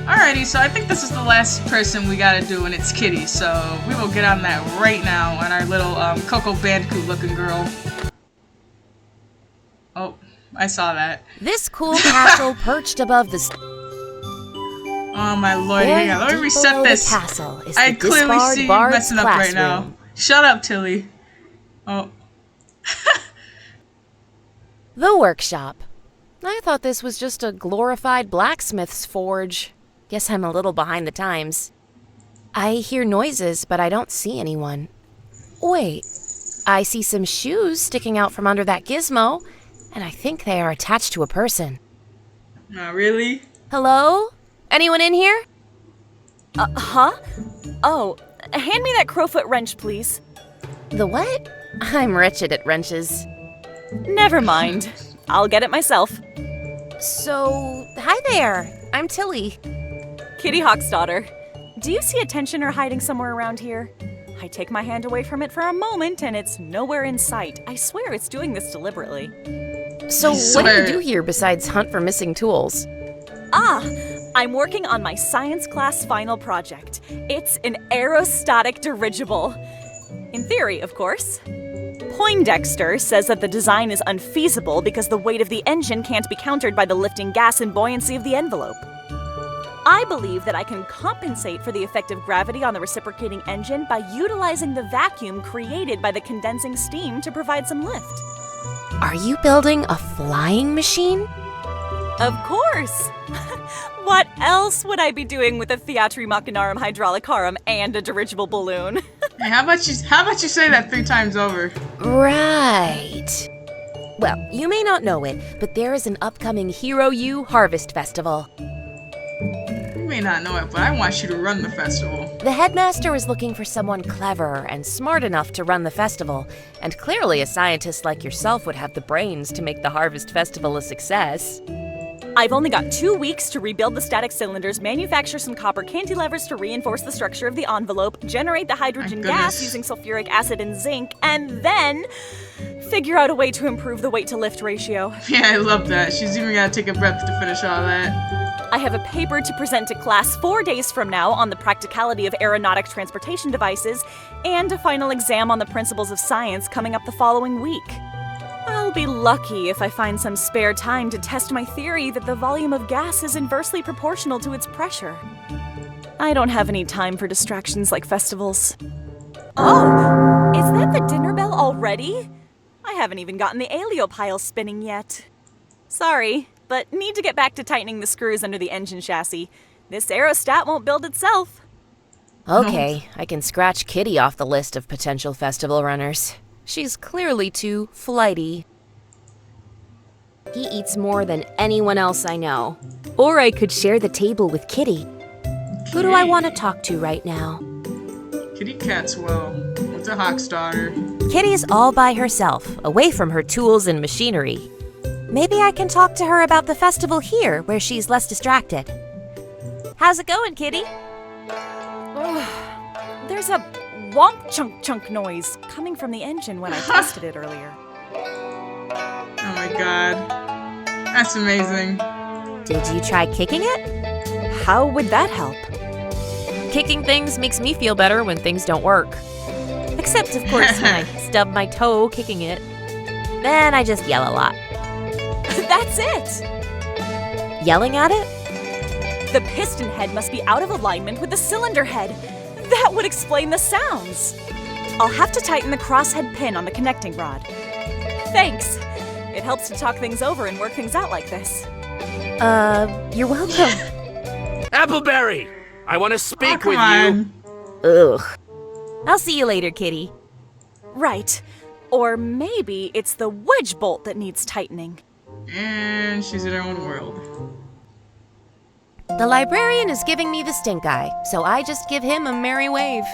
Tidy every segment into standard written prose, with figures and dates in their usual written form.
Alrighty, so I think this is the last person we gotta do, and it's Kitty. So we will get on that right now on our little Coco Bandicoot looking girl. Oh, I saw that. This cool castle perched above the... Oh my lord, hang on, let me reset this. I clearly see you messing up right now. Shut up, Tilly. Oh. The workshop. I thought this was just a glorified blacksmith's forge. Guess I'm a little behind the times. I hear noises, but I don't see anyone. Wait, I see some shoes sticking out from under that gizmo, and I think they are attached to a person. Not really? Hello? Anyone in here? Huh? Oh, hand me that crowfoot wrench, please. The what? I'm wretched at wrenches. Never mind. I'll get it myself. So, hi there. I'm Tilly. Kitty Hawksdottir. Do you see a tensioner hiding somewhere around here? I take my hand away from it for a moment and it's nowhere in sight. I swear it's doing this deliberately. So what do you do here besides hunt for missing tools? I'm working on my science class final project. It's an aerostatic dirigible. In theory, of course. Poindexter says that the design is unfeasible because the weight of the engine can't be countered by the lifting gas and buoyancy of the envelope. I believe that I can compensate for the effect of gravity on the reciprocating engine by utilizing the vacuum created by the condensing steam to provide some lift. Are you building a flying machine? Of course! What else would I be doing with a Theatri Machinarum Hydraulicarum and a dirigible balloon? Hey, how about you say that 3 times over? Right. Well, you may not know it, but there is an upcoming Hero U Harvest Festival. You may not know it, but I want you to run the festival. The headmaster is looking for someone clever and smart enough to run the festival, and clearly a scientist like yourself would have the brains to make the Harvest Festival a success. I've only got 2 weeks to rebuild the static cylinders, manufacture some copper cantilevers to reinforce the structure of the envelope, generate the hydrogen gas using sulfuric acid and zinc, and then figure out a way to improve the weight-to-lift ratio. Yeah, I love that. She's even gotta take a breath to finish all that. I have a paper to present to class 4 days from now on the practicality of aeronautic transportation devices, and a final exam on the principles of science coming up the following week. I'll be lucky if I find some spare time to test my theory that the volume of gas is inversely proportional to its pressure. I don't have any time for distractions like festivals. Oh, is that the dinner bell already? I haven't even gotten the aliopile spinning yet. Sorry, but need to get back to tightening the screws under the engine chassis. This aerostat won't build itself. Okay, I can scratch Kitty off the list of potential festival runners. She's clearly too flighty. He eats more than anyone else I know. Or I could share the table with Kitty. Who do I want to talk to right now? Kitty Catswell. What's a Hawksdottir? Kitty's all by herself, away from her tools and machinery. Maybe I can talk to her about the festival here, where she's less distracted. How's it going, Kitty? There's a Whomp-Chunk-Chunk noise coming from the engine when I tested it earlier. Oh my god. That's amazing. Did you try kicking it? How would that help? Kicking things makes me feel better when things don't work. Except, of course, when I stub my toe kicking it. Then I just yell a lot. That's it! Yelling at it? The piston head must be out of alignment with the cylinder head. That would explain the sounds. I'll have to tighten the crosshead pin on the connecting rod. Thanks. It helps to talk things over and work things out like this. You're welcome. Appleberry! I want to speak with you. Ugh. I'll see you later, Kitty. Right. Or maybe it's the wedge bolt that needs tightening. And she's in her own world. The librarian is giving me the stink eye, so I just give him a merry wave.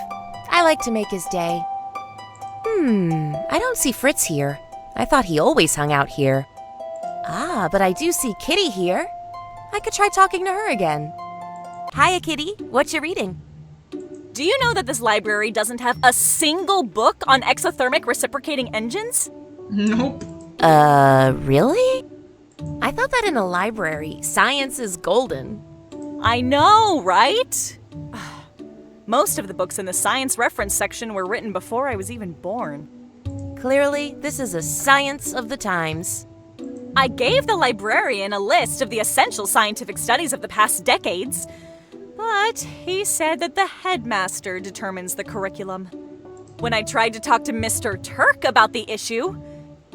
I like to make his day. I don't see Fritz here. I thought he always hung out here. Ah, but I do see Kitty here. I could try talking to her again. Hiya, Kitty. What you reading? Do you know that this library doesn't have a single book on exothermic reciprocating engines? Nope. Really? I thought that in a library, science is golden. I know, right? Most of the books in the science reference section were written before I was even born. Clearly, this is a science of the times. I gave the librarian a list of the essential scientific studies of the past decades, but he said that the headmaster determines the curriculum. When I tried to talk to Mr. Turk about the issue,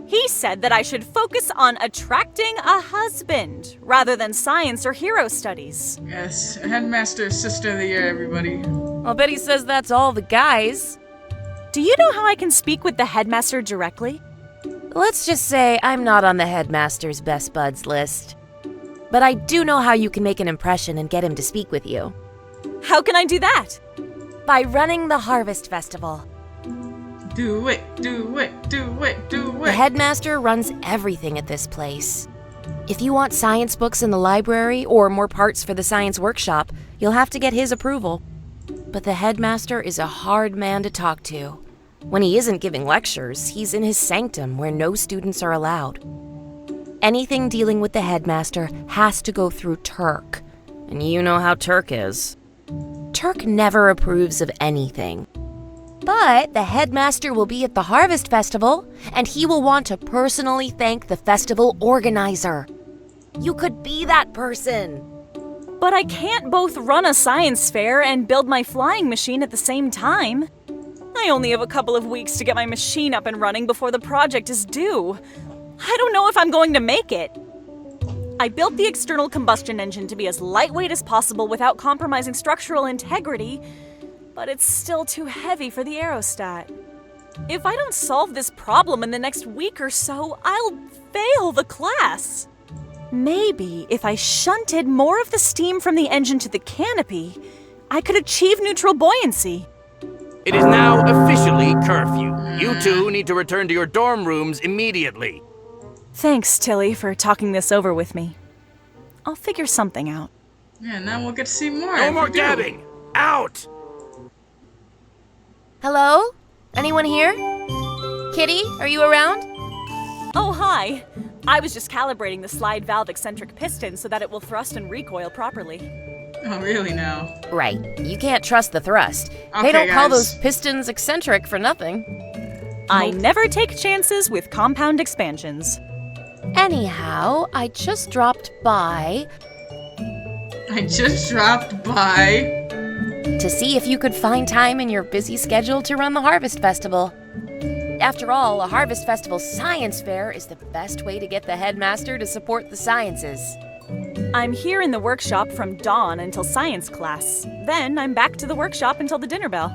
he said that I should focus on attracting a husband rather than science or hero studies. Yes, Headmaster Sister of the Year, everybody. I'll bet he says that's all the guys. Do you know how I can speak with the headmaster directly? Let's just say I'm not on the headmaster's best buds list. But I do know how you can make an impression and get him to speak with you. How can I do that? By running the Harvest Festival. Do it, do it, do it, do it. The headmaster runs everything at this place. If you want science books in the library or more parts for the science workshop, you'll have to get his approval. But the headmaster is a hard man to talk to. When he isn't giving lectures, he's in his sanctum where no students are allowed. Anything dealing with the headmaster has to go through Turk. And you know how Turk is. Turk never approves of anything. But the headmaster will be at the Harvest Festival, and he will want to personally thank the festival organizer. You could be that person. But I can't both run a science fair and build my flying machine at the same time. I only have a couple of weeks to get my machine up and running before the project is due. I don't know if I'm going to make it. I built the external combustion engine to be as lightweight as possible without compromising structural integrity, but it's still too heavy for the aerostat. If I don't solve this problem in the next week or so, I'll fail the class. Maybe if I shunted more of the steam from the engine to the canopy, I could achieve neutral buoyancy. It is now officially curfew. You two need to return to your dorm rooms immediately. Thanks, Tilly, for talking this over with me. I'll figure something out. Yeah, now we'll get to see more. No more gabbing! Out! Hello? Anyone here? Kitty, are you around? Oh, hi. I was just calibrating the slide valve eccentric piston so that it will thrust and recoil properly. Oh, really now? Right. You can't trust the thrust. Okay, They don't call guys. those pistons eccentric for nothing. I never take chances with compound expansions. Anyhow, I just dropped by I just dropped by. to see if you could find time in your busy schedule to run the Harvest Festival. After all, a Harvest Festival science fair is the best way to get the headmaster to support the sciences. I'm here in the workshop from dawn until science class. Then I'm back to the workshop until the dinner bell.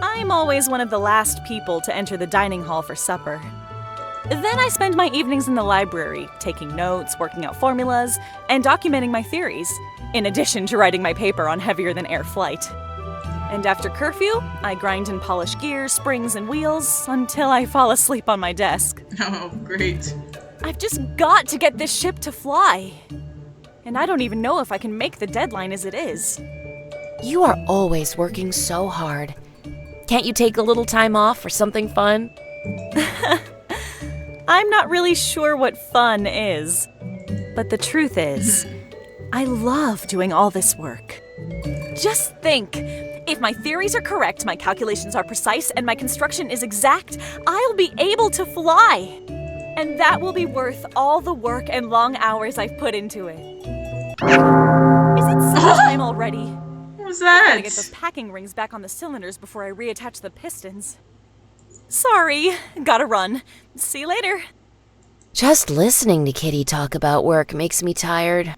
I'm always one of the last people to enter the dining hall for supper. Then I spend my evenings in the library, taking notes, working out formulas, and documenting my theories, in addition to writing my paper on heavier-than-air flight. And after curfew, I grind and polish gears, springs, and wheels until I fall asleep on my desk. Oh, great. I've just got to get this ship to fly. And I don't even know if I can make the deadline as it is. You are always working so hard. Can't you take a little time off for something fun? I'm not really sure what fun is. But the truth is, I love doing all this work. Just think, if my theories are correct, my calculations are precise, and my construction is exact, I'll be able to fly. And that will be worth all the work and long hours I've put into it. Is it summertime already? What was I that? gotta get those packing rings back on the cylinders before I reattach the pistons. Sorry, gotta run. See you later. Just listening to Kitty talk about work makes me tired.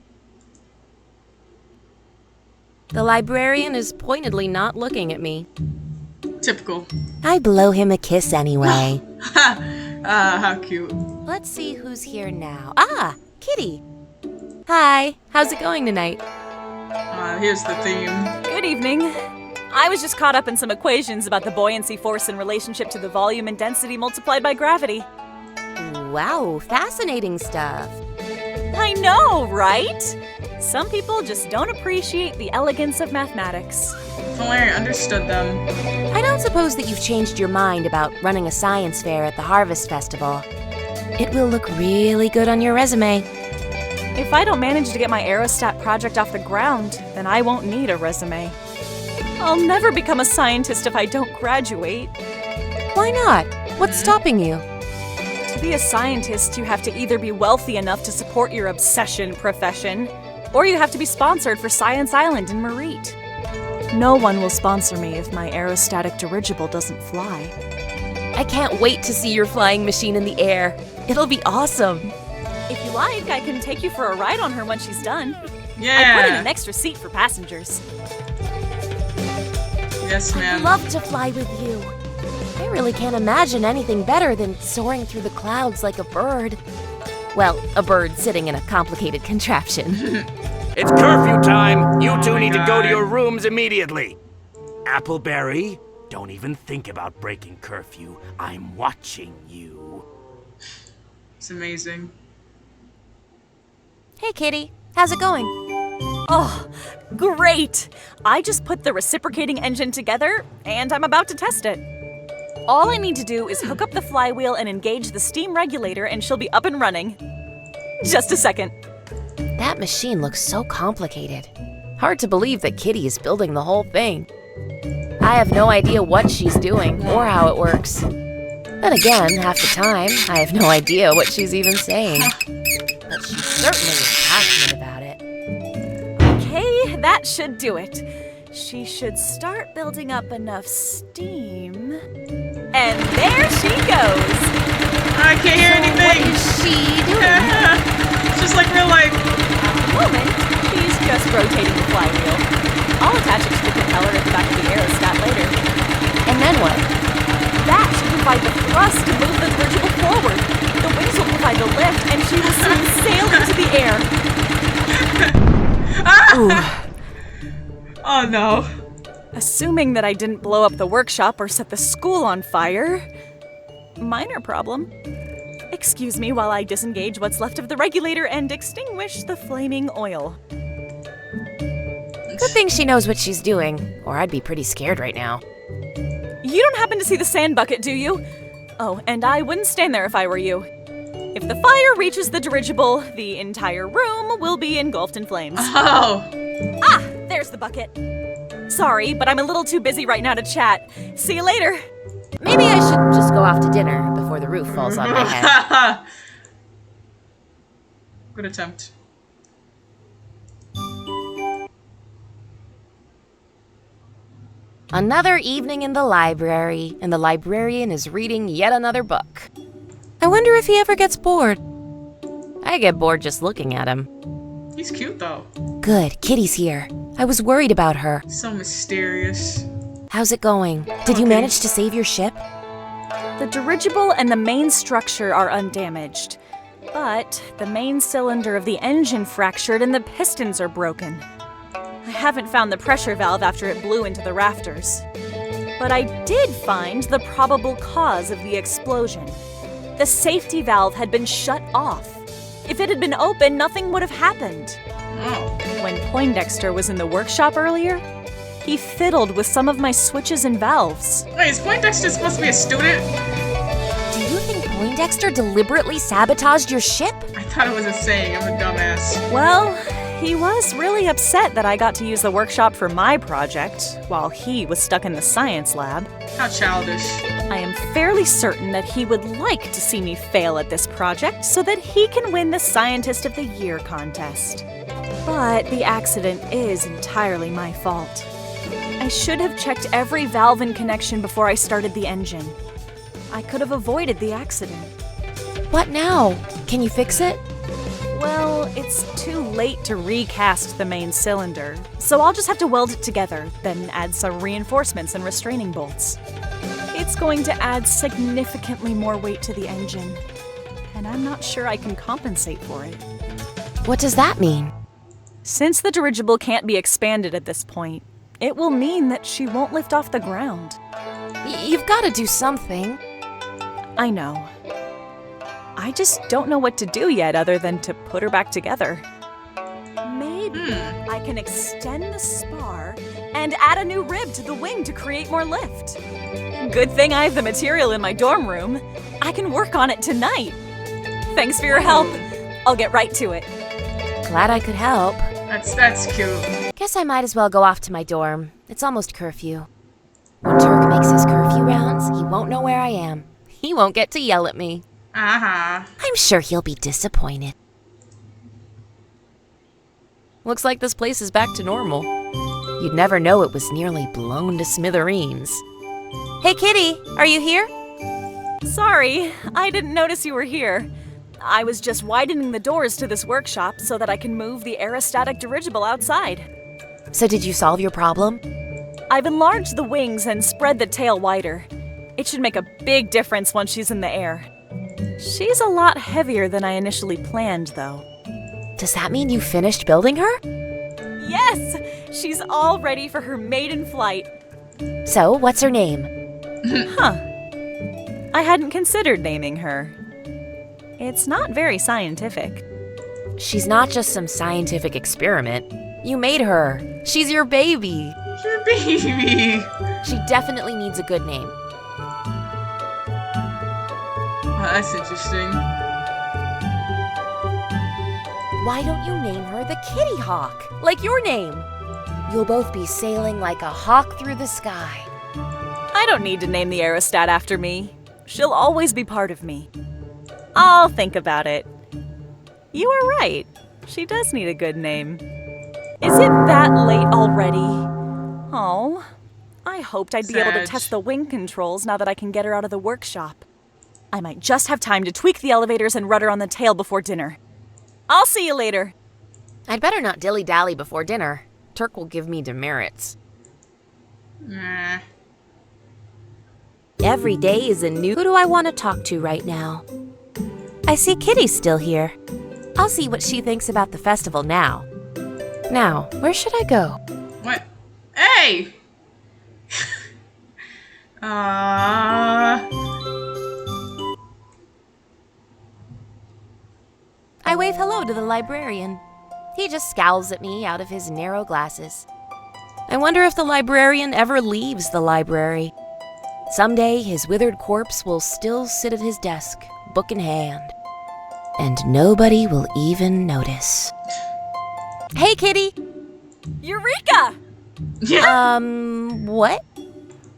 The librarian is pointedly not looking at me. Typical. I blow him a kiss anyway. How cute. Let's see who's here now. Ah, Kitty. Hi, how's it going tonight? Here's the theme. Good evening. I was just caught up in some equations about the buoyancy force in relationship to the volume and density multiplied by gravity. Wow, fascinating stuff. I know, right? Some people just don't appreciate the elegance of mathematics. If only I understood them. I don't suppose that you've changed your mind about running a science fair at the Harvest Festival. It will look really good on your resume. If I don't manage to get my aerostat project off the ground, then I won't need a resume. I'll never become a scientist if I don't graduate. Why not? What's stopping you? To be a scientist, you have to either be wealthy enough to support your obsession profession, or you have to be sponsored for Science Island in Merite. No one will sponsor me if my aerostatic dirigible doesn't fly. I can't wait to see your flying machine in the air. It'll be awesome. If you like, I can take you for a ride on her when she's done. Yeah. I put in an extra seat for passengers. Yes, ma'am. I'd love to fly with you. I really can't imagine anything better than soaring through the clouds like a bird. Well, a bird sitting in a complicated contraption. It's curfew time. You two my need to go to God. your rooms immediately. Appleberry, don't even think about breaking curfew. I'm watching you. It's amazing. Hey, Kitty. How's it going? Oh, great! I just put the reciprocating engine together, and I'm about to test it. All I need to do is hook up the flywheel and engage the steam regulator, and she'll be up and running. Just a second. That machine looks so complicated. Hard to believe that Kitty is building the whole thing. I have no idea what she's doing or how it works. Then again, half the time, I have no idea what she's even saying. But she certainly is passionate about it. Okay, that should do it. She should start building up enough steam. And there she goes! I can't hear anything! What is she doing? It's just like real life. At the moment, she's just rotating the flywheel. I'll attach it to the propeller at the back of the aerostat later. And then what? That should provide the thrust to move the dirigible forward. The wings will provide the lift, and she will soon sail into the air. Oh no. Assuming that I didn't blow up the workshop or set the school on fire. Minor problem. Excuse me while I disengage what's left of the regulator and extinguish the flaming oil. Good thing she knows what she's doing, or I'd be pretty scared right now. You don't happen to see the sand bucket, do you? Oh, and I wouldn't stand there if I were you. If the fire reaches the dirigible, the entire room will be engulfed in flames. Oh. Ah, there's the bucket. Sorry, but I'm a little too busy right now to chat. See you later. Maybe I should just go off to dinner before the roof falls on my head. Good attempt. Another evening in the library, and the librarian is reading yet another book. I wonder if he ever gets bored. I get bored just looking at him. He's cute though. Good, Kitty's here. I was worried about her. So mysterious. How's it going? Did you Okay. manage to save your ship? The dirigible and the main structure are undamaged, but the main cylinder of the engine fractured and the pistons are broken. I haven't found the pressure valve after it blew into the rafters. But I did find the probable cause of the explosion. The safety valve had been shut off. If it had been open, nothing would have happened. Oh. When Poindexter was in the workshop earlier, he fiddled with some of my switches and valves. Wait, is Poindexter supposed to be a student? Do you think Poindexter deliberately sabotaged your ship? I thought it was a saying. I'm a dumbass. Well, he was really upset that I got to use the workshop for my project, while he was stuck in the science lab. How childish. I am fairly certain that he would like to see me fail at this project so that he can win the Scientist of the Year contest. But the accident is entirely my fault. I should have checked every valve and connection before I started the engine. I could have avoided the accident. What now? Can you fix it? Well, it's too late to recast the main cylinder, so I'll just have to weld it together, then add some reinforcements and restraining bolts. It's going to add significantly more weight to the engine, and I'm not sure I can compensate for it. What does that mean? Since the dirigible can't be expanded at this point, it will mean that she won't lift off the ground. You've got to do something. I know. I just don't know what to do yet other than to put her back together. Maybe I can extend the spar and add a new rib to the wing to create more lift. Good thing I have the material in my dorm room. I can work on it tonight. Thanks for your help. I'll get right to it. Glad I could help. That's cute. Guess I might as well go off to my dorm. It's almost curfew. When Turk makes his curfew rounds, he won't know where I am. He won't get to yell at me. I'm sure he'll be disappointed. Looks like this place is back to normal. You'd never know it was nearly blown to smithereens. Hey, Kitty, are you here? Sorry, I didn't notice you were here. I was just widening the doors to this workshop so that I can move the aerostatic dirigible outside. So did you solve your problem? I've enlarged the wings and spread the tail wider. It should make a big difference once she's in the air. She's a lot heavier than I initially planned, though. Does that mean you finished building her? Yes! She's all ready for her maiden flight. So, what's her name? Huh. I hadn't considered naming her. It's not very scientific. She's not just some scientific experiment. You made her. She's your baby. Your baby. She definitely needs a good name. Oh, that's interesting. Why don't you name her the Kitty Hawk, like your name? You'll both be sailing like a hawk through the sky. I don't need to name the aerostat after me. She'll always be part of me. I'll think about it. You are right. She does need a good name. Is it that late already? Oh, I hoped I'd be able to test the wing controls now that I can get her out of the workshop. I might just have time to tweak the elevators and rudder on the tail before dinner. I'll see you later. I'd better not dilly-dally before dinner. Turk will give me demerits. Nah. Every day is a new... Who do I want to talk to right now? I see Kitty's still here. I'll see what she thinks about the festival now. Now, where should I go? What? Hey! I wave hello to the librarian. He just scowls at me out of his narrow glasses. I wonder if the librarian ever leaves the library. Someday, his withered corpse will still sit at his desk, book in hand. And nobody will even notice. Hey, Kitty! Eureka! What?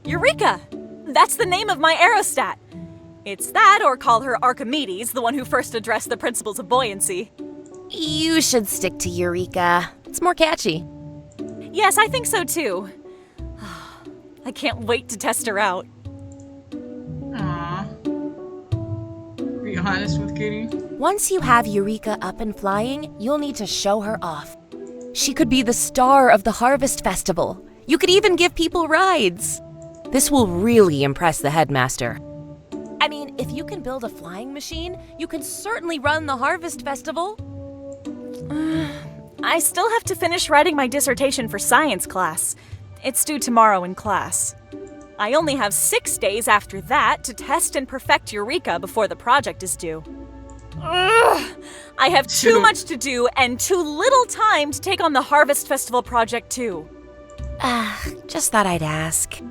Eureka! That's the name of my aerostat. It's that, or call her Archimedes, the one who first addressed the principles of buoyancy. You should stick to Eureka. It's more catchy. Yes, I think so too. I can't wait to test her out. Aww. Be honest with Kitty. Once you have Eureka up and flying, you'll need to show her off. She could be the star of the Harvest Festival. You could even give people rides. This will really impress the headmaster. I mean, if you can build a flying machine, you can certainly run the Harvest Festival. I still have to finish writing my dissertation for science class. It's due tomorrow in class. I only have 6 days after that to test and perfect Eureka before the project is due. Ugh, I have too much to do and too little time to take on the Harvest Festival project too. Just thought I'd ask.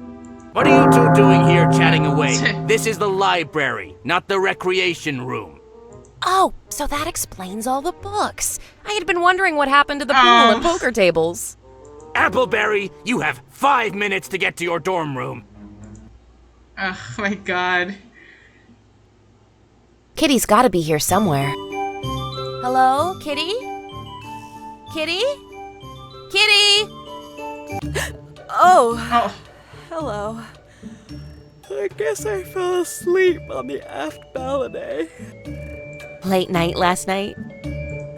What are you two doing here chatting away? This is the library, not the recreation room. Oh, so that explains all the books. I had been wondering what happened to the pool and poker tables. Appleberry, you have 5 minutes to get to your dorm room. Oh my god. Kitty's gotta be here somewhere. Hello, Kitty? Kitty? Kitty! Oh. Hello. I guess I fell asleep on the aft balcony. Late night last night?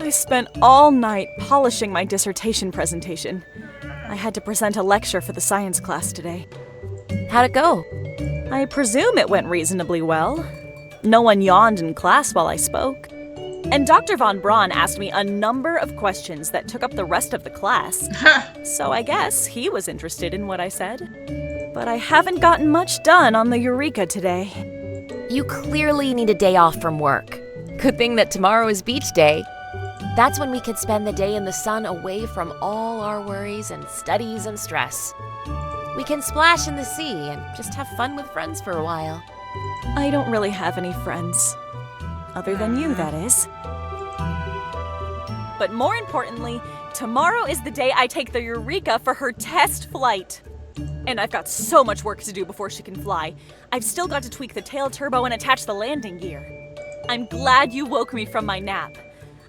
I spent all night polishing my dissertation presentation. I had to present a lecture for the science class today. How'd it go? I presume it went reasonably well. No one yawned in class while I spoke. And Dr. Von Braun asked me a number of questions that took up the rest of the class. So I guess he was interested in what I said. But I haven't gotten much done on the Eureka today. You clearly need a day off from work. Good thing that tomorrow is beach day. That's when we could spend the day in the sun away from all our worries and studies and stress. We can splash in the sea and just have fun with friends for a while. I don't really have any friends. Other than you, that is. But more importantly, tomorrow is the day I take the Eureka for her test flight. And I've got so much work to do before she can fly. I've still got to tweak the tail turbo and attach the landing gear. I'm glad you woke me from my nap.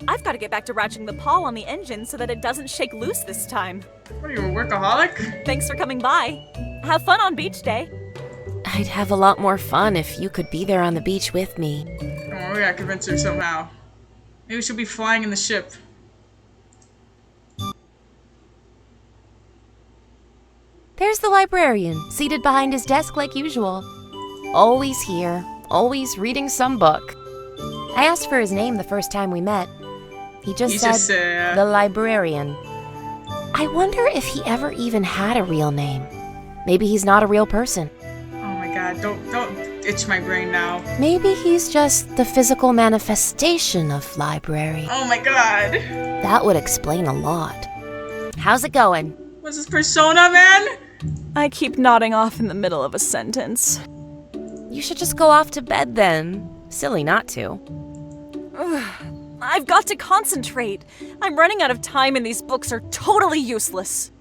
I've got to get back to ratcheting the pawl on the engine so that it doesn't shake loose this time. What are you, a workaholic? Thanks for coming by. Have fun on beach day. I'd have a lot more fun if you could be there on the beach with me. Oh, we gotta convince her somehow. Maybe she'll be flying in the ship. There's the librarian, seated behind his desk like usual. Always here, always reading some book. I asked for his name the first time we met. He just said, the librarian. I wonder if he ever even had a real name. Maybe he's not a real person. Oh my god, don't itch my brain now. Maybe he's just the physical manifestation of library. Oh my god. That would explain a lot. How's it going? What's this persona, man? I keep nodding off in the middle of a sentence. You should just go off to bed then. Silly not to. I've got to concentrate. I'm running out of time and these books are totally useless.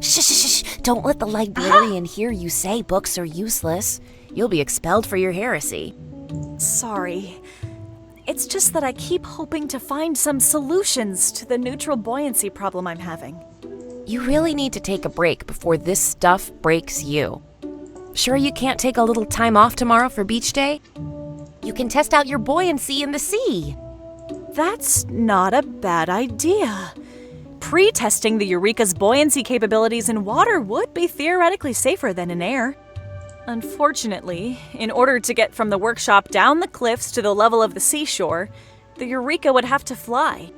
Shh, shh, shh. Don't let the librarian hear you say books are useless. You'll be expelled for your heresy. Sorry. It's just that I keep hoping to find some solutions to the neutral buoyancy problem I'm having. You really need to take a break before this stuff breaks you. Sure you can't take a little time off tomorrow for beach day? You can test out your buoyancy in the sea. That's not a bad idea. Pre-testing the Eureka's buoyancy capabilities in water would be theoretically safer than in air. Unfortunately, in order to get from the workshop down the cliffs to the level of the seashore, the Eureka would have to fly.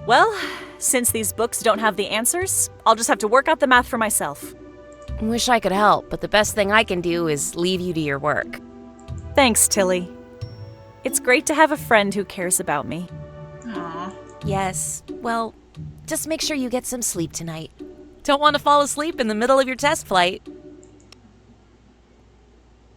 Well, since these books don't have the answers, I'll just have to work out the math for myself. Wish I could help, but the best thing I can do is leave you to your work. Thanks, Tilly. It's great to have a friend who cares about me. Aww. Yes, well, just make sure you get some sleep tonight. Don't want to fall asleep in the middle of your test flight.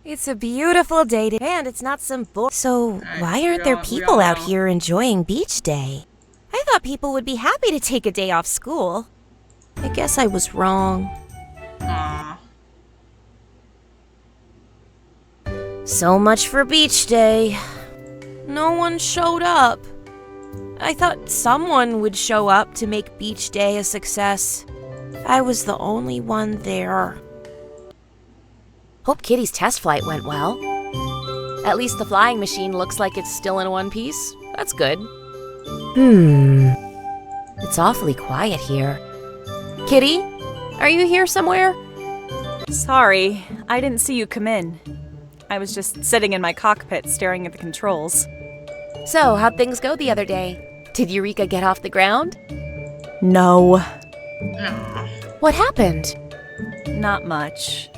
It's a beautiful day and it's not some So why aren't there people out here enjoying beach day? I thought people would be happy to take a day off school. I guess I was wrong. Aww. So much for beach day. No one showed up. I thought someone would show up to make beach day a success. I was the only one there. Hope Kitty's test flight went well. At least the flying machine looks like it's still in one piece. That's good. It's awfully quiet here. Kitty, are you here somewhere? Sorry, I didn't see you come in. I was just sitting in my cockpit staring at the controls. So, how'd things go the other day? Did Eureka get off the ground? No. Aww. What happened? Not much.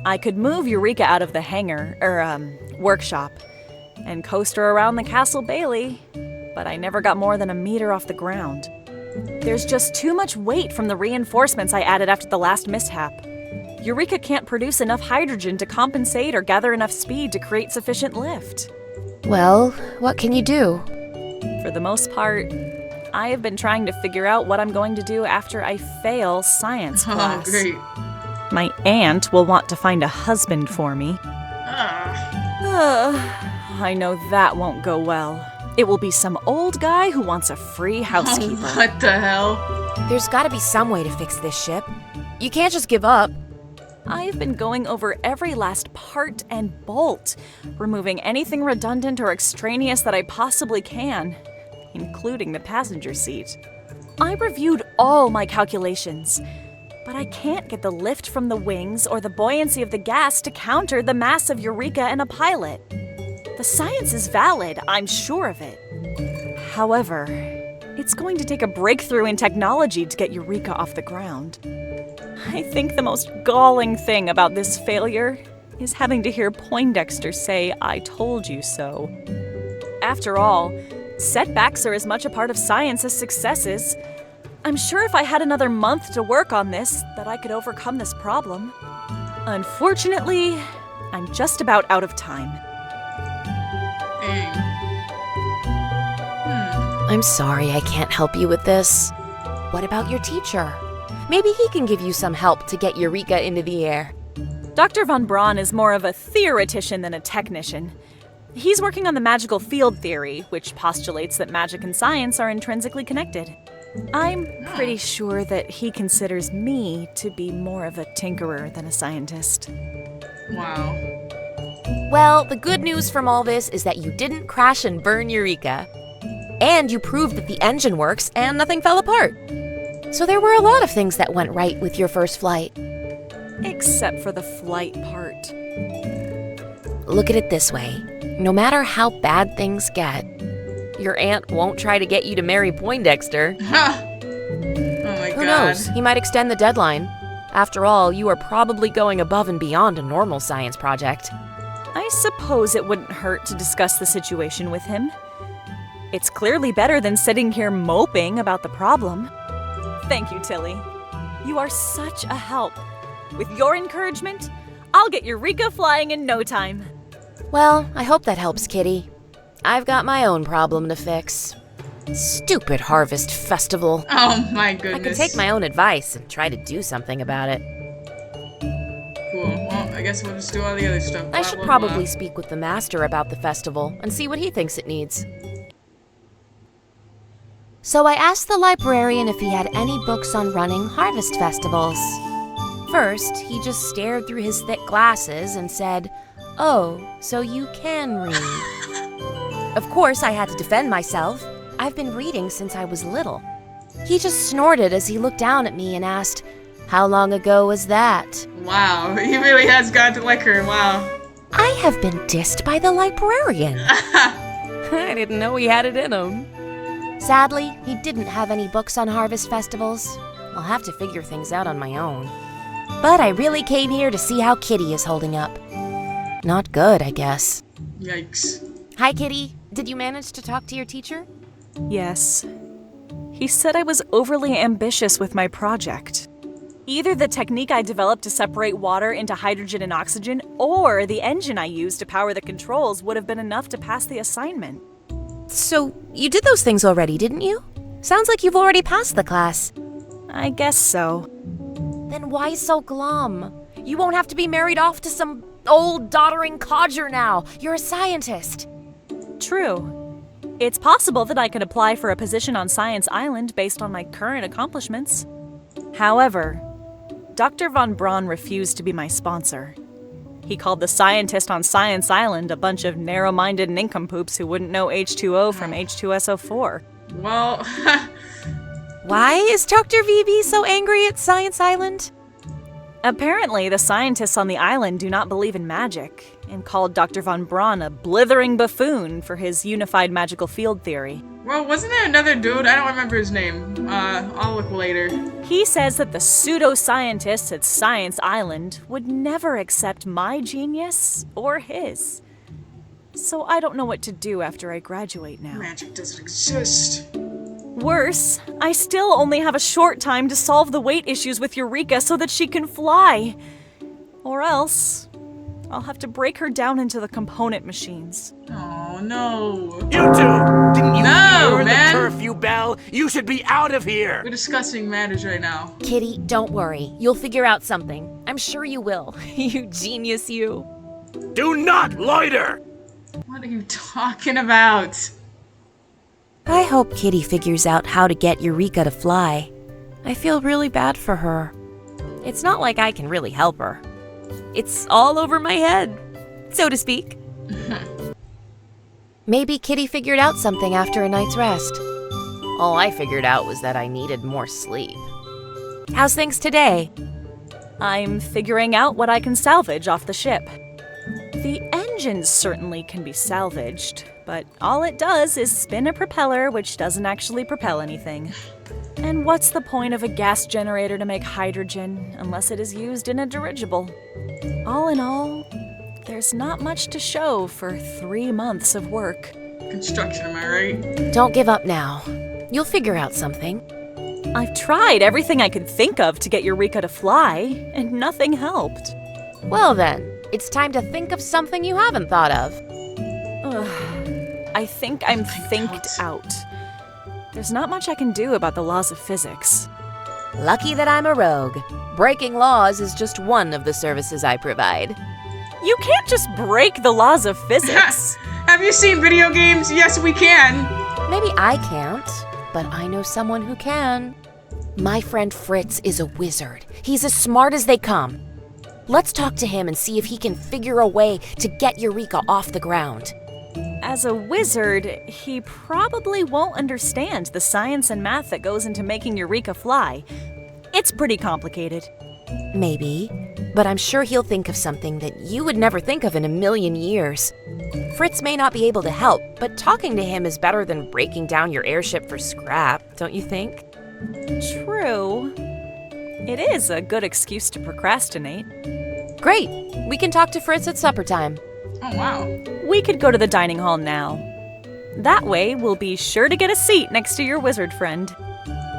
I could move Eureka out of the hangar, workshop, and coast her around the castle Bailey, but I never got more than a meter off the ground. There's just too much weight from the reinforcements I added after the last mishap. Eureka can't produce enough hydrogen to compensate or gather enough speed to create sufficient lift. Well, what can you do? For the most part, I have been trying to figure out what I'm going to do after I fail science class. Oh, great. My aunt will want to find a husband for me. I know that won't go well. It will be some old guy who wants a free housekeeper. Oh, what the hell? There's gotta be some way to fix this ship. You can't just give up. I've been going over every last part and bolt, removing anything redundant or extraneous that I possibly can, including the passenger seat. I reviewed all my calculations, but I can't get the lift from the wings or the buoyancy of the gas to counter the mass of Eureka and a pilot. The science is valid, I'm sure of it. However, it's going to take a breakthrough in technology to get Eureka off the ground. I think the most galling thing about this failure is having to hear Poindexter say, "I told you so." After all, setbacks are as much a part of science as successes. I'm sure if I had another month to work on this, that I could overcome this problem. Unfortunately, I'm just about out of time. Dang. I'm sorry I can't help you with this. What about your teacher? Maybe he can give you some help to get Eureka into the air. Dr. von Braun is more of a theoretician than a technician. He's working on the magical field theory, which postulates that magic and science are intrinsically connected. I'm pretty sure that he considers me to be more of a tinkerer than a scientist. Wow. Well, the good news from all this is that you didn't crash and burn Eureka. And you proved that the engine works and nothing fell apart. So there were a lot of things that went right with your first flight. Except for the flight part. Look at it this way. No matter how bad things get, your aunt won't try to get you to marry Poindexter. Ha! Oh my god. Who knows? He might extend the deadline. After all, you are probably going above and beyond a normal science project. I suppose it wouldn't hurt to discuss the situation with him. It's clearly better than sitting here moping about the problem. Thank you, Tilly. You are such a help. With your encouragement, I'll get Eureka flying in no time. Well, I hope that helps, Kitty. I've got my own problem to fix. Stupid Harvest Festival. Oh my I goodness. can take my own advice and try to do something about it. Cool. Well, I guess we'll just do all the other stuff. I Blah, should blah, probably blah. speak with the master about the festival and see what he thinks it needs. So I asked the librarian if he had any books on running harvest festivals. First, he just stared through his thick glasses and said, "Oh, so you can read." Of course, I had to defend myself. I've been reading since I was little. He just snorted as he looked down at me and asked, "How long ago was that?" Wow, he really has got to like her. Wow. I have been dissed by the librarian. I didn't know he had it in him. Sadly, he didn't have any books on harvest festivals. I'll have to figure things out on my own. But I really came here to see how Kitty is holding up. Not good, I guess. Yikes. Hi, Kitty. Did you manage to talk to your teacher? Yes. He said I was overly ambitious with my project. Either the technique I developed to separate water into hydrogen and oxygen, or the engine I used to power the controls would have been enough to pass the assignment. So, you did those things already, didn't you? Sounds like you've already passed the class. I guess so. Then why so glum? You won't have to be married off to some old doddering codger now. You're a scientist. True. It's possible that I could apply for a position on Science Island based on my current accomplishments. However, Dr. von Braun refused to be my sponsor. He called the scientist on Science Island a bunch of narrow-minded nincompoops who wouldn't know H2O from H2SO4. Well, Why is Dr. VB so angry at Science Island? Apparently, the scientists on the island do not believe in magic, and called Dr. von Braun a blithering buffoon for his unified magical field theory. well, wasn't there another dude? I don't remember his name. I'll look later. He says that the pseudo-scientists at Science Island would never accept my genius or his. So I don't know what to do after I graduate now. Magic doesn't exist. Worse, I still only have a short time to solve the weight issues with Eureka so that she can fly. Or else, I'll have to break her down into the component machines. Oh no. You two! Didn't you No, hear man. the curfew bell? You should be out of here! We're discussing matters right now. Kitty, don't worry. You'll figure out something. I'm sure you will. You genius, you. Do not loiter! What are you talking about? I hope Kitty figures out how to get Eureka to fly. I feel really bad for her. It's not like I can really help her. It's all over my head, so to speak. Maybe Kitty figured out something after a night's rest. All I figured out was that I needed more sleep. How's things today? I'm figuring out what I can salvage off the ship. The engines certainly can be salvaged, but all it does is spin a propeller which doesn't actually propel anything. And what's the point of a gas generator to make hydrogen unless it is used in a dirigible? All in all, there's not much to show for 3 months of work. Construction, am I right? Don't give up now. You'll figure out something. I've tried everything I could think of to get Eureka to fly, and nothing helped. Well then, it's time to think of something you haven't thought of. Ugh. I think I'm thinked out. there's not much I can do about the laws of physics. Lucky that I'm a rogue. Breaking laws is just one of the services I provide. You can't just break the laws of physics. Have you seen video games? Yes, we can. Maybe I can't, but I know someone who can. My friend Fritz is a wizard. He's as smart as they come. Let's talk to him and see if he can figure a way to get Eureka off the ground. As a wizard, he probably won't understand the science and math that goes into making Eureka fly. It's pretty complicated. Maybe, but I'm sure he'll think of something that you would never think of in a million years. Fritz may not be able to help, but talking to him is better than breaking down your airship for scrap, don't you think? True. It is a good excuse to procrastinate. Great! We can talk to Fritz at supper time. Oh, wow. We could go to the dining hall now. That way, we'll be sure to get a seat next to your wizard friend.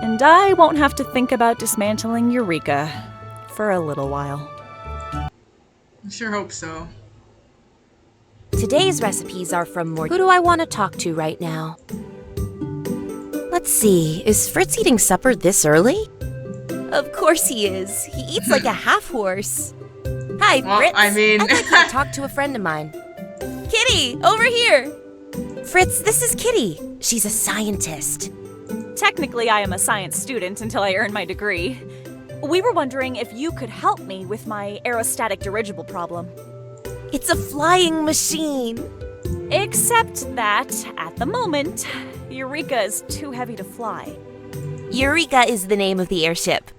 And I won't have to think about dismantling Eureka for a little while. I sure hope so. Today's recipes are from more. Who do I want to talk to right now? Let's see, is Fritz eating supper this early? Of course he is. He eats like a half-horse. Hi, Well, Fritz. I mean- I'd like you to talk to a friend of mine. Kitty, over here! Fritz, this is Kitty. She's a scientist. Technically, I am a science student until I earn my degree. We were wondering if you could help me with my aerostatic dirigible problem. It's a flying machine. Except that, at the moment, Eureka is too heavy to fly. Eureka is the name of the airship.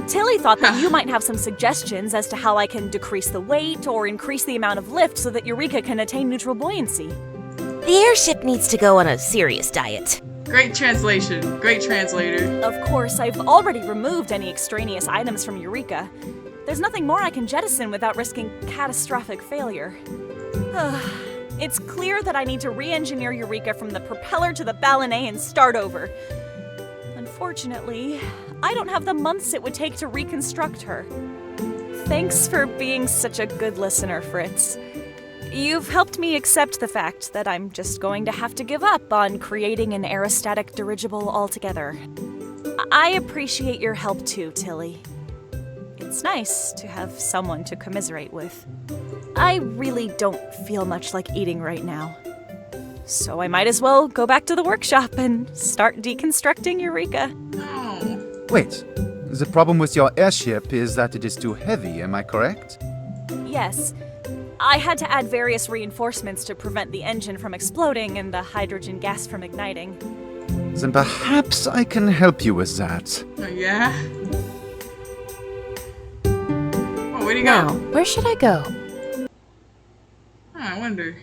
Tilly thought that you might have some suggestions as to how I can decrease the weight or increase the amount of lift so that Eureka can attain neutral buoyancy. The airship needs to go on a serious diet. Great translation. Great translator. Of course, I've already removed any extraneous items from Eureka. There's nothing more I can jettison without risking catastrophic failure. It's clear that I need to re-engineer Eureka from the propeller to the ballonnet and start over. Unfortunately, I don't have the months it would take to reconstruct her. Thanks for being such a good listener, Fritz. You've helped me accept the fact that I'm just going to have to give up on creating an aerostatic dirigible altogether. I appreciate your help too, Tilly. It's nice to have someone to commiserate with. I really don't feel much like eating right now. So I might as well go back to the workshop and start deconstructing Eureka. Oh. Wait, the problem with your airship is that it is too heavy, am I correct? Yes. I had to add various reinforcements to prevent the engine from exploding and the hydrogen gas from igniting. Then perhaps I can help you with that. Oh, yeah? Oh, where'd he Now, go? where should I go? I wonder.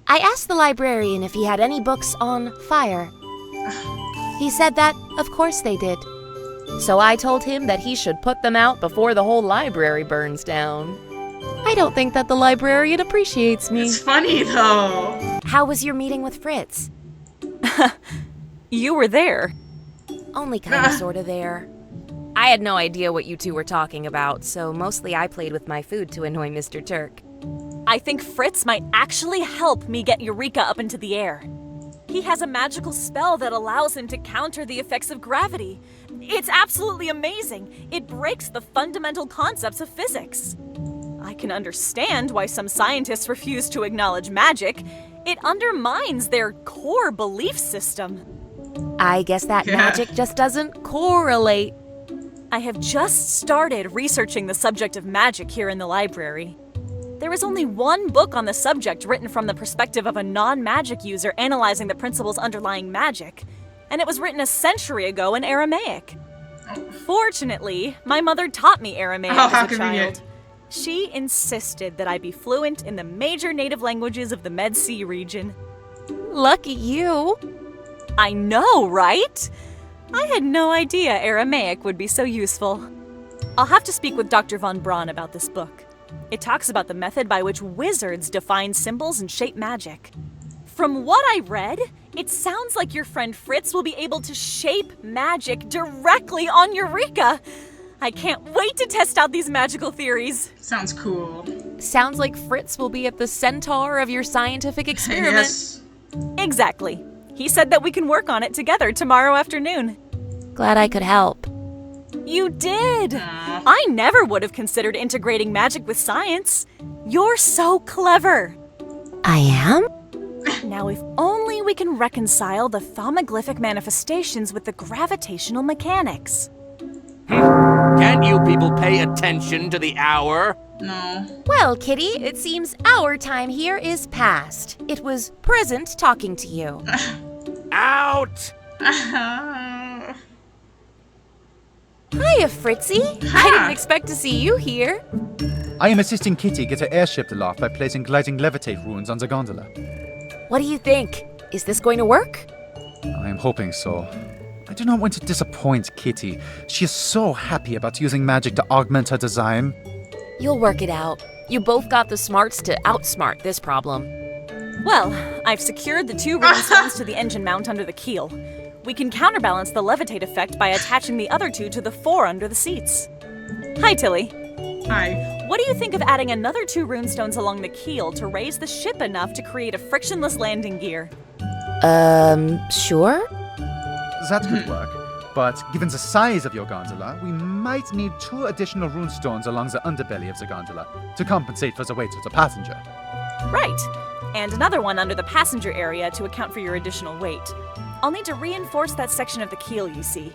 I asked the librarian if he had any books on fire. He said that, of course they did. So I told him that he should put them out before the whole library burns down. I don't think that the librarian appreciates me. It's funny, though. How was your meeting with Fritz? You were there. Only kind of sort of there. I had no idea what you two were talking about, so mostly I played with my food to annoy Mr. Turk. I think Fritz might actually help me get Eureka up into the air. He has a magical spell that allows him to counter the effects of gravity. It's absolutely amazing. It breaks the fundamental concepts of physics. I can understand why some scientists refuse to acknowledge magic. It undermines their core belief system. I guess that magic just doesn't correlate. I have just started researching the subject of magic here in the library. There is only one book on the subject written from the perspective of a non-magic user analyzing the principles underlying magic, and it was written a century ago in Aramaic. Fortunately, my mother taught me Aramaic how as a convenient. child. She insisted that I be fluent in the major native languages of the Med Sea region. Lucky you. I know, right? I had no idea Aramaic would be so useful. I'll have to speak with Dr. von Braun about this book. It talks about the method by which wizards define symbols and shape magic. From what I read, it sounds like your friend Fritz will be able to shape magic directly on Eureka. I can't wait to test out these magical theories. Sounds cool. Sounds like Fritz will be at the centaur of your scientific experiment. Yes. Exactly. He said that we can work on it together tomorrow afternoon. Glad I could help. You did! I never would have considered integrating magic with science. You're so clever. I am? Now, if only we can reconcile the thaumagliffic manifestations with the gravitational mechanics. Can't you people pay attention to the hour? No. Well, Kitty, it seems our time here is past. It was present talking to you. Out! Hiya, Fritzy. I didn't expect to see you here. I am assisting Kitty get her airship aloft by placing gliding levitate runes on the gondola. What do you think? Is this going to work? I am hoping so. I do not want to disappoint Kitty. She is so happy about using magic to augment her design. You'll work it out. You both got the smarts to outsmart this problem. Well, I've secured the 2 runestones to the engine mount under the keel. We can counterbalance the levitate effect by attaching the other 2 to the 4 under the seats. Hi, Tilly. Hi. What do you think of adding another 2 runestones along the keel to raise the ship enough to create a frictionless landing gear? Sure? That could work. But given the size of your gondola, we might need 2 additional runestones along the underbelly of the gondola to compensate for the weight of the passenger. Right. And another one under the passenger area to account for your additional weight. I'll need to reinforce that section of the keel, you see.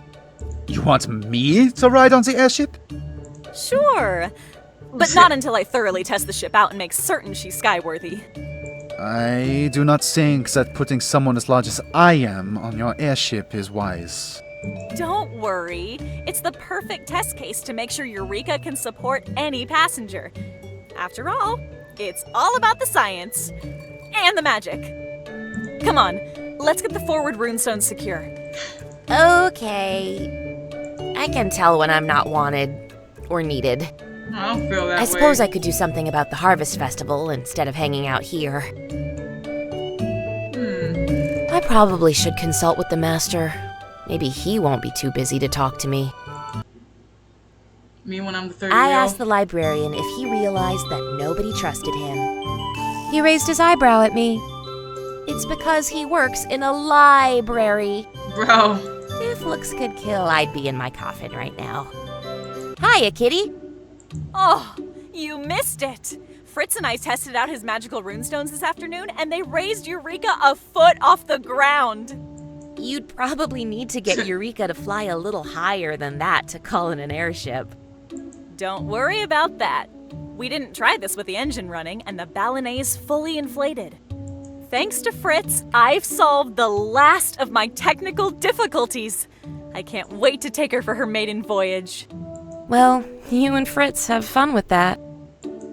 You want me to ride on the airship? Sure. But not until I thoroughly test the ship out and make certain she's skyworthy. I do not think that putting someone as large as I am on your airship is wise. Don't worry. It's the perfect test case to make sure Eureka can support any passenger. After all, it's all about the science. And the magic. Come on, let's get the forward runestone secure. Okay. I can tell when I'm not wanted or needed. I don't feel that way. I suppose I could do something about the Harvest Festival instead of hanging out here. I probably should consult with the Master. Maybe he won't be too busy to talk to me. Me when I'm the third I wheel. asked the librarian if he realized that nobody trusted him. He raised his eyebrow at me. It's because he works in a library. Bro. If looks could kill, I'd be in my coffin right now. Hiya, Kitty. Oh, you missed it. Fritz and I tested out his magical runestones this afternoon, and they raised Eureka a foot off the ground. You'd probably need to get Eureka to fly a little higher than that to call it an airship. Don't worry about that. We didn't try this with the engine running, and the balloonet's fully inflated. Thanks to Fritz, I've solved the last of my technical difficulties. I can't wait to take her for her maiden voyage. Well, you and Fritz have fun with that.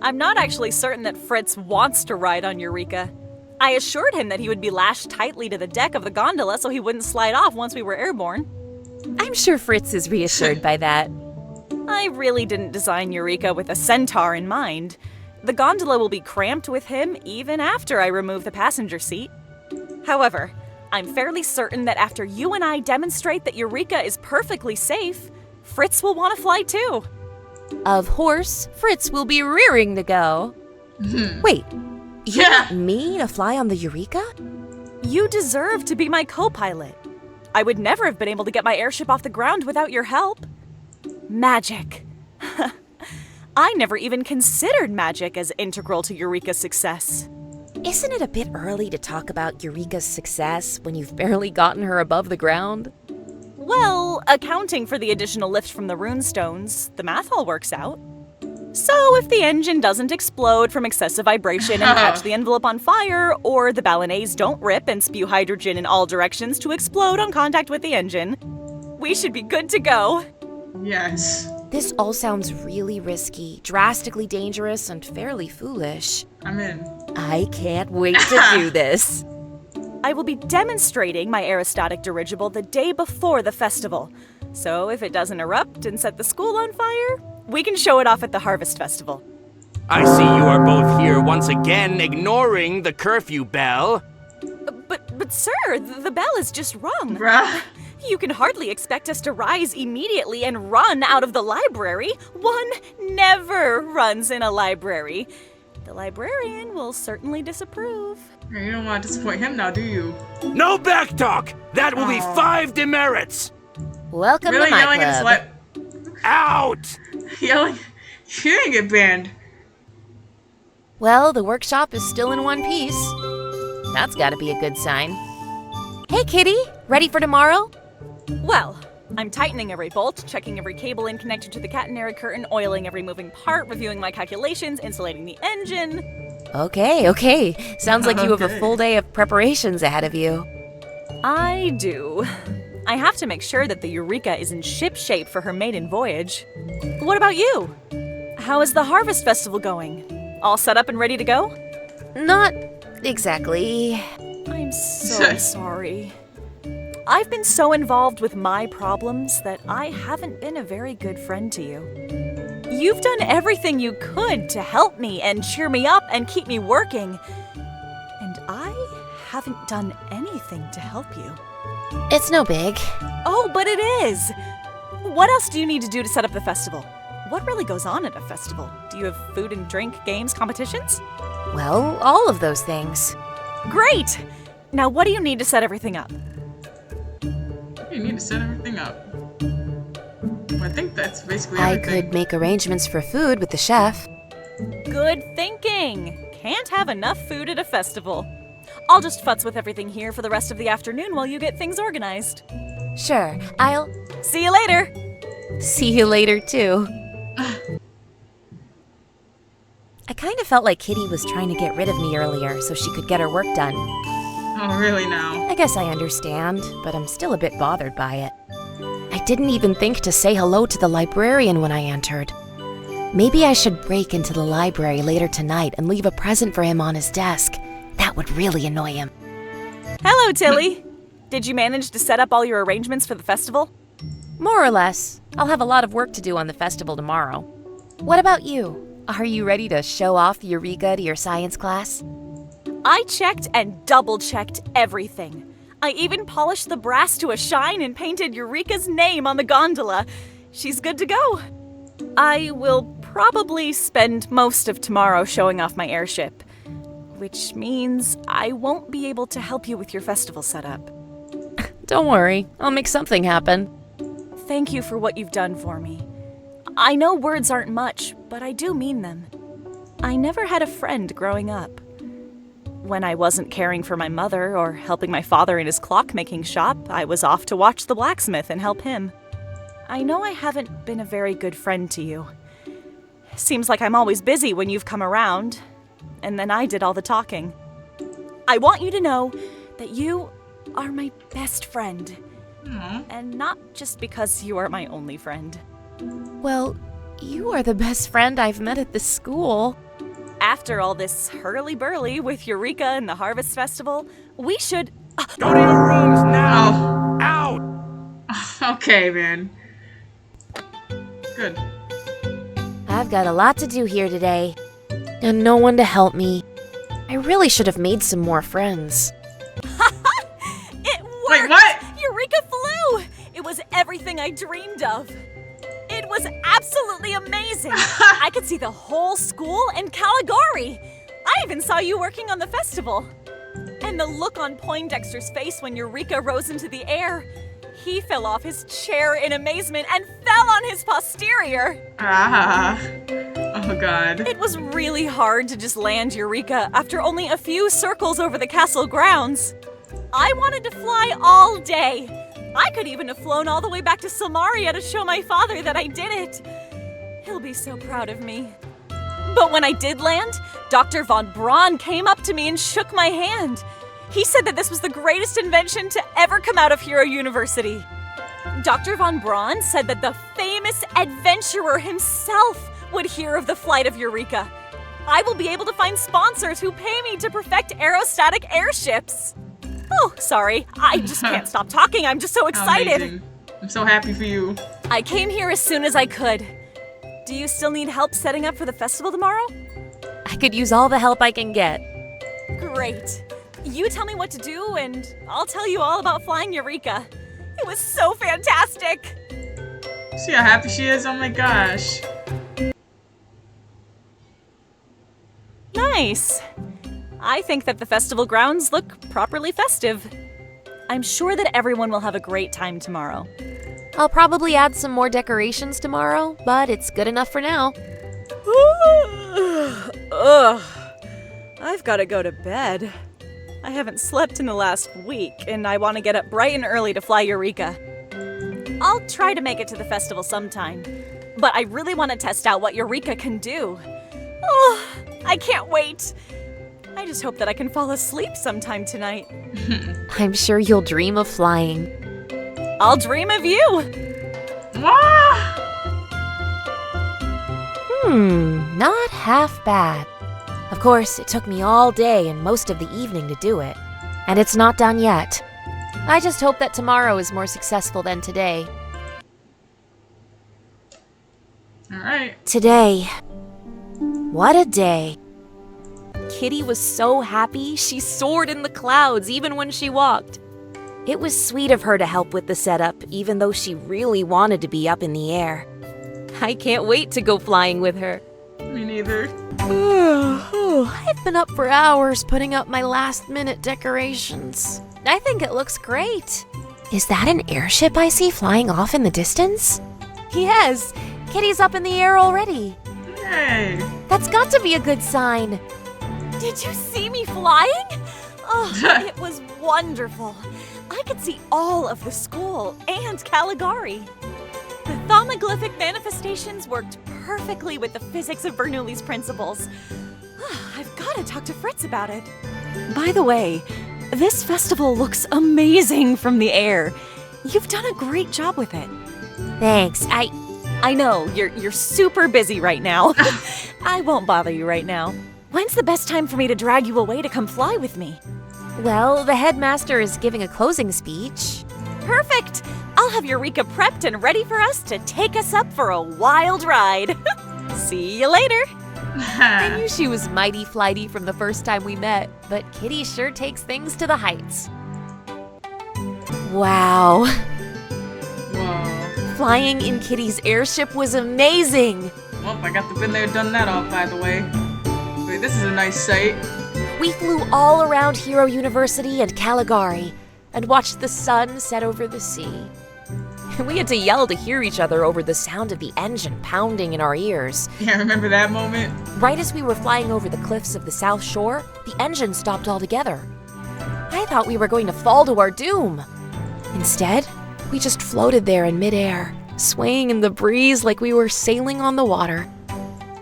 I'm not actually certain that Fritz wants to ride on Eureka. I assured him that he would be lashed tightly to the deck of the gondola so he wouldn't slide off once we were airborne. I'm sure Fritz is reassured by that. I really didn't design Eureka with a centaur in mind. The gondola will be cramped with him even after I remove the passenger seat. However, I'm fairly certain that after you and I demonstrate that Eureka is perfectly safe, Fritz will want to fly too. Of course, Fritz will be rearing to go. Wait, you want me to fly on the Eureka? You deserve to be my co-pilot. I would never have been able to get my airship off the ground without your help. Magic. I never even considered magic as integral to Eureka's success. Isn't it a bit early to talk about Eureka's success when you've barely gotten her above the ground? Well, accounting for the additional lift from the runestones, the math all works out. So if the engine doesn't explode from excessive vibration and catch the envelope on fire, or the ballonets don't rip and spew hydrogen in all directions to explode on contact with the engine, we should be good to go. Yes. This all sounds really risky, drastically dangerous, and fairly foolish. I'm in. I can't wait to do this. I will be demonstrating my aerostatic dirigible the day before the festival. So if it doesn't erupt and set the school on fire, we can show it off at the Harvest Festival. I see you are both here once again, ignoring the curfew bell. But sir, the bell is just rung. Bruh. You can hardly expect us to rise immediately and run out of the library. One never runs in a library. The librarian will certainly disapprove. You don't want to disappoint him now, do you? No backtalk! That will be 5 demerits! Welcome Really to my yelling club. at Out! yelling? You didn't get banned. Well, the workshop is still in one piece. That's gotta be a good sign. Hey, Kitty! Ready for tomorrow? Well, I'm tightening every bolt, checking every cable in connected to the catenary curtain, oiling every moving part, reviewing my calculations, insulating the engine. Okay. Sounds like you have a Okay. full day of preparations ahead of you. I do. I have to make sure that the Eureka is in ship shape for her maiden voyage. What about you? How is the Harvest Festival going? All set up and ready to go? Not exactly. I'm so sorry. I've been so involved with my problems that I haven't been a very good friend to you. You've done everything you could to help me and cheer me up and keep me working. And I haven't done anything to help you. It's no big. Oh, but it is! What else do you need to do to set up the festival? What really goes on at a festival? Do you have food and drink, games, competitions? Well, all of those things. Great! Now what do you need to set everything up? You need to set everything up. I think that's basically I everything. could make arrangements for food with the chef. Good thinking! Can't have enough food at a festival. I'll just futz with everything here for the rest of the afternoon while you get things organized. Sure, I'll See you later! see you later, too. I kind of felt like Kitty was trying to get rid of me earlier so she could get her work done. Oh, really now? I guess I understand, but I'm still a bit bothered by it. I didn't even think to say hello to the librarian when I entered. Maybe I should break into the library later tonight and leave a present for him on his desk. That would really annoy him. Hello, Tilly! Did you manage to set up all your arrangements for the festival? More or less. I'll have a lot of work to do on the festival tomorrow. What about you? Are you ready to show off Eureka to your science class? I checked and double-checked everything. I even polished the brass to a shine and painted Eureka's name on the gondola. She's good to go. I will probably spend most of tomorrow showing off my airship, which means I won't be able to help you with your festival setup. Don't worry, I'll make something happen. Thank you for what you've done for me. I know words aren't much, but I do mean them. I never had a friend growing up. When I wasn't caring for my mother or helping my father in his clock-making shop, I was off to watch the blacksmith and help him. I know I haven't been a very good friend to you. Seems like I'm always busy when you've come around, and then I did all the talking. I want you to know that you are my best friend. And not just because you are my only friend. Well, you are the best friend I've met at this school. After all this hurly-burly with Eureka and the Harvest Festival, we should... Go to your rooms now! Out! Okay, man. Good. I've got a lot to do here today, and no one to help me. I really should have made some more friends. It worked! Wait, what? Eureka flew! It was everything I dreamed of. It was absolutely amazing. I could see the whole school and Caligari. I even saw you working on the festival. And the look on Poindexter's face when Eureka rose into the air. He fell off his chair in amazement and fell on his posterior. Ah. Oh, God. It was really hard to just land Eureka after only a few circles over the castle grounds. I wanted to fly all day. I could even have flown all the way back to Silmaria to show my father that I did it. He'll be so proud of me. But when I did land, Dr. Von Braun came up to me and shook my hand. He said that this was the greatest invention to ever come out of Hero University. Dr. Von Braun said that the famous adventurer himself would hear of the flight of Eureka. I will be able to find sponsors who pay me to perfect aerostatic airships. Oh, sorry. I just can't stop talking. I'm just so excited. Amazing. I'm so happy for you. I came here as soon as I could. Do you still need help setting up for the festival tomorrow? I could use all the help I can get. Great. You tell me what to do, and I'll tell you all about flying Eureka. It was so fantastic. See how happy she is? Oh my gosh. La Nice. I think that the festival grounds look properly festive. I'm sure that everyone will have a great time tomorrow. I'll probably add some more decorations tomorrow, but it's good enough for now. Ugh. I've got to go to bed. I haven't slept in the last week, and I want to get up bright and early to fly Eureka. I'll try to make it to the festival sometime, but I really want to test out what Eureka can do. Oh, I can't wait. I just hope that I can fall asleep sometime tonight. I'm sure you'll dream of flying. I'll dream of you. Not half bad. Of course, it took me all day and most of the evening to do it. And it's not done yet. I just hope that tomorrow is more successful than today. Alright. Today. What a day. Kitty was so happy, she soared in the clouds even when she walked. It was sweet of her to help with the setup, even though she really wanted to be up in the air. I can't wait to go flying with her. Me neither. I've been up for hours putting up my last-minute decorations. I think it looks great. Is that an airship I see flying off in the distance? Yes, Kitty's up in the air already. Yay. That's got to be a good sign. Did you see me flying? Oh, it was wonderful. I could see all of the school and Caligari. The thaumagliffic manifestations worked perfectly with the physics of Bernoulli's principles. I've got to talk to Fritz about it. By the way, this festival looks amazing from the air. You've done a great job with it. Thanks. I know, you're super busy right now. I won't bother you right now. When's the best time for me to drag you away to come fly with me? Well, the headmaster is giving a closing speech. Perfect! I'll have Eureka prepped and ready for us to take us up for a wild ride. See you later. I knew she was mighty flighty from the first time we met, but Kitty sure takes things to the heights. Wow. Whoa. Flying in Kitty's airship was amazing. Well, I got the been there, done that off, by the way. Wait, this is a nice sight. We flew all around Hero University and Caligari and watched the sun set over the sea. We had to yell to hear each other over the sound of the engine pounding in our ears. Yeah, remember that moment? Right as we were flying over the cliffs of the South Shore, the engine stopped altogether. I thought we were going to fall to our doom. Instead, we just floated there in midair, swaying in the breeze like we were sailing on the water.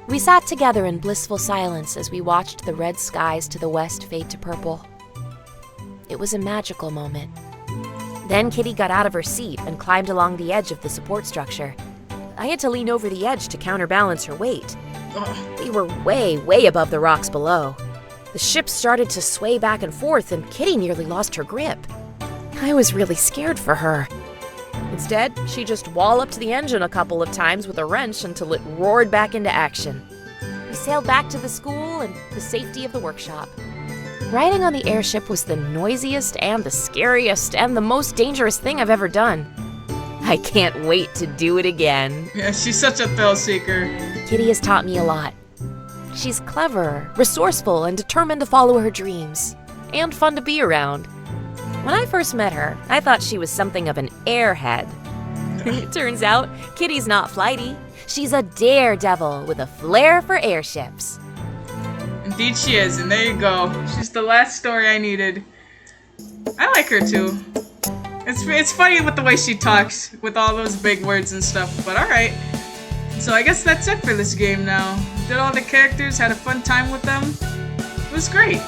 We sat together in blissful silence as we watched the red skies to the west fade to purple. It was a magical moment. Then Kitty got out of her seat and climbed along the edge of the support structure. I had to lean over the edge to counterbalance her weight. We were way, way above the rocks below. The ship started to sway back and forth, and Kitty nearly lost her grip. I was really scared for her. Instead, she just walloped the engine a couple of times with a wrench until it roared back into action. We sailed back to the school and the safety of the workshop. Riding on the airship was the noisiest and the scariest and the most dangerous thing I've ever done. I can't wait to do it again. Yeah, she's such a thrill seeker. Kitty has taught me a lot. She's clever, resourceful, and determined to follow her dreams. And fun to be around. When I first met her, I thought she was something of an airhead. It turns out, Kitty's not flighty. She's a daredevil with a flair for airships. Indeed she is, and there you go. She's the last story I needed. I like her too. It's funny with the way she talks, with all those big words and stuff, but alright. So I guess that's it for this game now. Did all the characters, had a fun time with them. It was great.